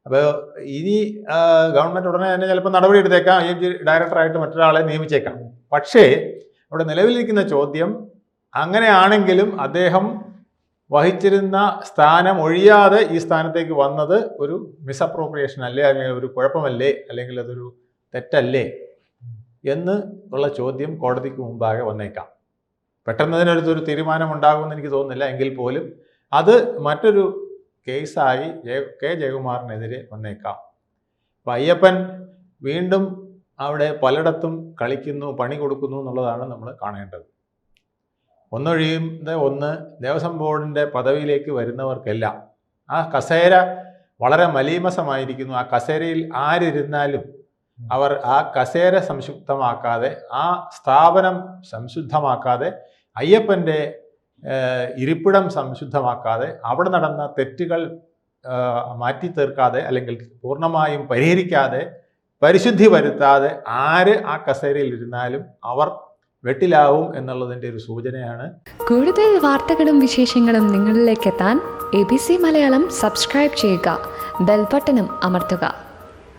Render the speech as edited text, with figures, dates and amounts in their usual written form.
അപ്പോൾ ഇനി ഗവൺമെൻറ് ഉടനെ തന്നെ ചിലപ്പോൾ നടപടി എടുത്തേക്കാം, IMG ഡയറക്ടറായിട്ട് മറ്റൊരാളെ നിയമിച്ചേക്കാം. പക്ഷേ അവിടെ നിലവിലിരിക്കുന്ന ചോദ്യം, അങ്ങനെയാണെങ്കിലും അദ്ദേഹം വഹിച്ചിരുന്ന സ്ഥാനം ഒഴിയാതെ ഈ സ്ഥാനത്തേക്ക് വന്നത് ഒരു മിസ്അപ്രോപ്രിയേഷൻ അല്ലേ, അല്ലെങ്കിൽ ഒരു കുഴപ്പമല്ലേ, അല്ലെങ്കിൽ അതൊരു തെറ്റല്ലേ എന്ന് ഉള്ള ചോദ്യം കോടതിക്ക് മുമ്പാകെ വന്നേക്കാം. പെട്ടെന്ന് അതിനൊരു തീരുമാനം ഉണ്ടാകുമെന്ന് എനിക്ക് തോന്നുന്നില്ല. എങ്കിൽ പോലും അത് മറ്റൊരു കേസായി കെ ജയകുമാറിനെതിരെ വന്നേക്കാം. അപ്പം അയ്യപ്പൻ വീണ്ടും അവിടെ പലയിടത്തും കളിക്കുന്നു, പണി കൊടുക്കുന്നു എന്നുള്ളതാണ് നമ്മൾ കാണേണ്ടത്. ഒന്ന് ദേവസ്വം ബോർഡിൻ്റെ പദവിയിലേക്ക് വരുന്നവർക്കെല്ലാം ആ കസേര വളരെ മലീമസമായിരിക്കുന്നു. ആ കസേരയിൽ ആരിരുന്നാലും അവർ ആ കസേര സംശുദ്ധമാക്കാതെ, ആ സ്ഥാപനം സംശുദ്ധമാക്കാതെ, അയ്യപ്പൻ്റെ ഇരിപ്പിടം സംശുദ്ധമാക്കാതെ, അവിടെ നടന്ന തെറ്റുകൾ മാറ്റി തീർക്കാതെ, അല്ലെങ്കിൽ പൂർണ്ണമായും പരിഹരിക്കാതെ, പരിശുദ്ധി വരുത്താതെ ആര് ആ കസേരയിൽ ഇരുന്നാലും അവർ വെട്ടിലാവും എന്നുള്ളതിൻ്റെ ഒരു സൂചനയാണ്. കൂടുതൽ വാർത്തകളും വിശേഷങ്ങളും നിങ്ങളിലേക്ക് എത്താൻ ABC മലയാളം സബ്സ്ക്രൈബ് ചെയ്യുക, ബെൽബട്ടനും അമർത്തുക.